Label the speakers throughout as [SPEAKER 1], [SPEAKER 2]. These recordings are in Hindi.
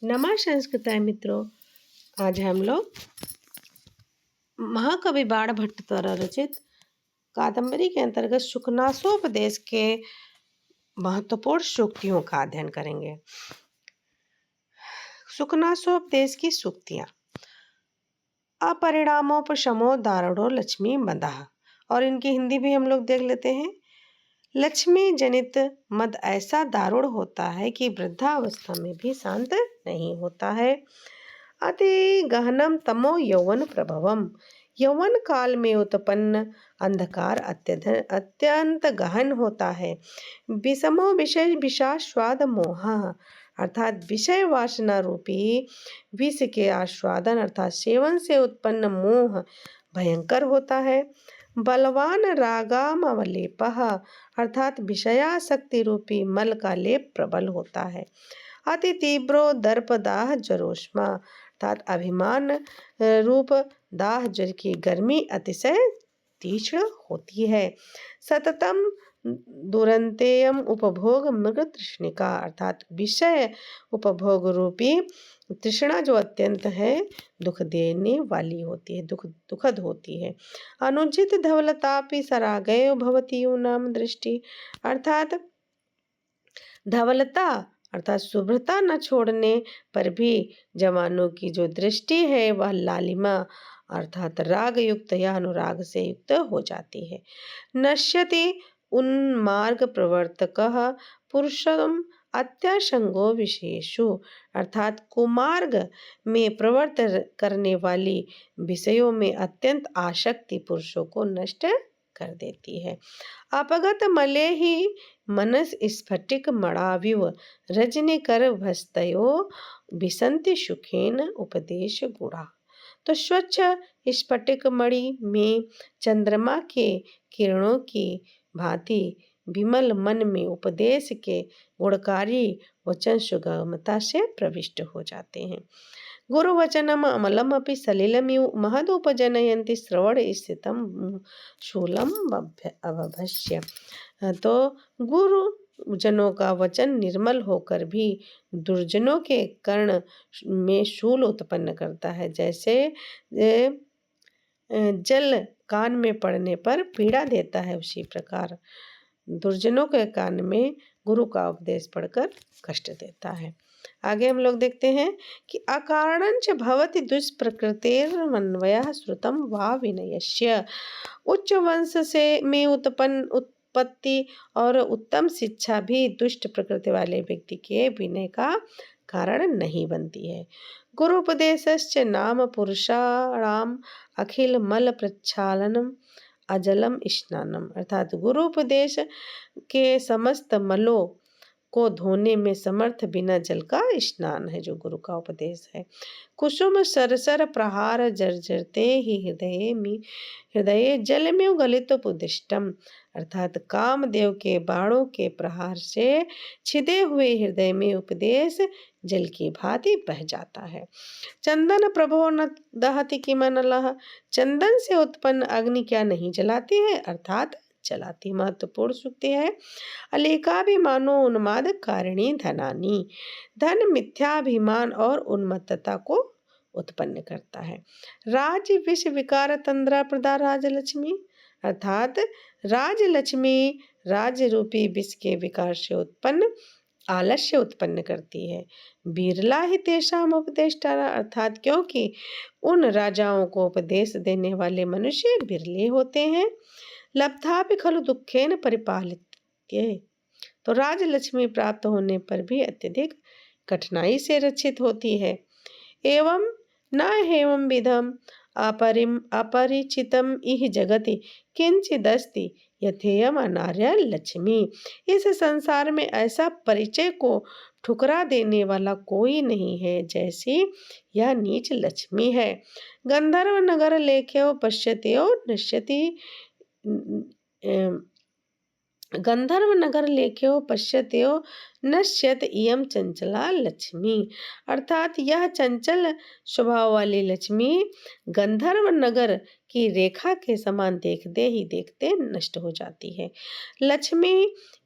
[SPEAKER 1] नमः मित्रों। आज हम लोग महाकवि बाण भट्ट द्वारा रचित कादम्बरी के अंतर्गत शुकनासोपदेश के महत्वपूर्ण सूक्तियों का अध्ययन करेंगे। शुकनासोपदेश की सूक्तियां। अपरिणामोपशमो दारुणो लक्ष्मी मदः। और इनकी हिंदी भी हम लोग देख लेते हैं। लक्ष्मी जनित मद ऐसा दारुण होता है कि वृद्धावस्था में भी शांत नहीं होता है। अति गहनम तमो यौवन प्रभवम। यौवन काल में उत्पन्न अंधकार अत्यंत गहन होता है। विषमो विषय विषास्वाद मोह, अर्थात विषय वासना रूपी विष के आस्वादन अर्थात सेवन से उत्पन्न मोह भयंकर होता है। बलवान रागाम अवलेपः, अर्थात विषयासक्ति रूपी मल का लेप प्रबल होता है। अति तीव्रो दर्प दाह जरोष्मा, अर्थात अभिमान रूप दाह जल की गर्मी अतिशय तीक्ष्ण होती है। सततम दुरंतेयम उपभोग मृग तृष्णिका, अर्थात विषय उपभोग रूपी तृष्णा जो अत्यंत है दुख देने वाली होती है, दुखद होती है। अनुचित धवलतापि सरागयो भवति नाम दृष्टि, अर्थात धवलता अर्थात शुभ्रता न छोड़ने पर भी जवानों की जो दृष्टि है वह लालिमा अर्थात राग युक्त या अनुराग से युक्त हो जाती है। नश्यति उन्मार्ग प्रवर्तकः पुरुषम अत्यासंगो विशेषु, अर्थात कुमार्ग में प्रवर्त करने वाली विषयों में अत्यंत आसक्ति पुरुषों को नष्ट कर देती है। अपगत मले ही मनस स्फटिक मणाविव रजनीकर भस्तयो विसंति सुखेन उपदेश गुणा। तो स्वच्छ स्फटिक मणि में चंद्रमा के किरणों की भांति विमल मन में उपदेश के गुणकारी वचन सुगमता से प्रविष्ट हो जाते हैं। गुरु वचनम अमलम अपि सलिलमिव महदुपजनयन्ति श्रवण स्थितम शूलम अभभश्य। तो गुरु जनों का वचन निर्मल होकर भी दुर्जनों के कर्ण में शूल उत्पन्न करता है। जैसे जल कान में पड़ने पर पीड़ा देता है, उसी प्रकार दुर्जनों के कान में गुरु का उपदेश पढ़कर कष्ट देता है। आगे हम लोग देखते हैं कि अकारणञ्च भवति दुष्प्रकृतेरन्वयः श्रुतं वा विनयस्य। उच्च वंश से में उत्पत्ति और उत्तम शिक्षा भी दुष्ट प्रकृति वाले व्यक्ति के विनय का कारण नहीं बनती है। गुरुपदेशश्च नाम पुरुषाणाम अखिल मल प्रक्षालनम अजलम स्नानम, अर्थात गुरुपदेश के समस्त मलों को धोने में समर्थ बिना जल का स्नान है, जो गुरु का उपदेश है। कुसुम सरसर प्रहार जर्जरते ही हृदय जल में गलित पुदिष्टम, अर्थात कामदेव के बाणों के प्रहार से छिदे हुए हृदय में उपदेश जल की भांति बह जाता है। चंदन प्रभो न दहति किमनलः, चंदन से उत्पन्न अग्नि क्या नहीं जलाती है, अर्थात चलाती। महत्वपूर्ण सूक्ति है। अलेकाभिमानो उन्माद कारिणी धनानी, धन मिथ्याभिमान और उन्मत्तता को उत्पन्न करता है। राज विष विकार तंद्रा प्रदा राजलक्ष्मी, अर्थात राजलक्ष्मी राज रूपी विष के विकार से उत्पन्न आलस्य उत्पन्न करती है। बिरला ही तेषाम उपदेष्टा, अर्थात क्योंकि उन राजाओं को उपदेश देने वाले मनुष्य बिरले होते हैं। लब्धापि खलु दुखेन परिपालित्ये, तो राजलक्ष्मी प्राप्त होने पर भी अत्यधिक कठिनाई से रक्षित होती है। एवं न हेवं विधम अपरिचितम इह जगति किंचिदस्ति यथेयम अनार्य लक्ष्मी, इस संसार में ऐसा परिचय को ठुकरा देने वाला कोई नहीं है जैसी यह नीच लक्ष्मी है। गंधर्व नगर लेख्यो पश्यत्यो नश्यति, गंधर्व नगर लेख्यो पश्यत्यो नश्यत इयम चंचला लक्ष्मी, अर्थात यह चंचल स्वभाव वाली लक्ष्मी गंधर्व नगर की रेखा के समान देखते ही देखते नष्ट हो जाती है। लक्ष्मी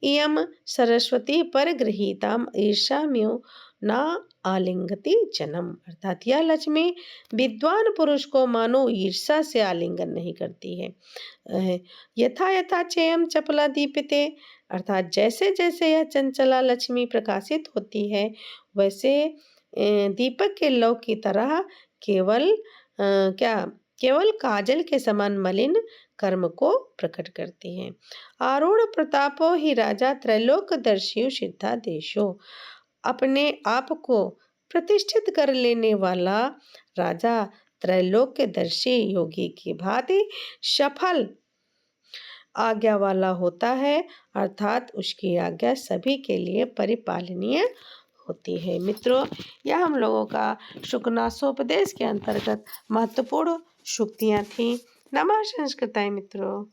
[SPEAKER 1] इयम सरस्वती पर गृहीताम ईर्षाम्यो ना आलिंगति जन्म। अर्थात यह लक्ष्मी विद्वान पुरुष को मानो ईर्षा से आलिंगन नहीं करती है। यथा यथा चेयम चपला दीप्यते, अर्थात जैसे जैसे यह चंचला लक्ष्मी प्रकाशित होती है वैसे दीपक के लौ की तरह केवल काजल के समान मलिन कर्म को प्रकट करती है। आरूढ़ प्रतापो ही राजा त्रैलोकदर्शियो सिद्धा देशो, अपने आप को प्रतिष्ठित कर लेने वाला राजा त्रैलोक्यदर्शी योगी की भांति सफल आज्ञा वाला होता है, अर्थात उसकी आज्ञा सभी के लिए परिपालनीय होती है। मित्रों, यह हम लोगों का शुकनासोपदेश के अंतर्गत महत्वपूर्ण सूक्तियाँ थीं। नमः संस्कृताय मित्रों।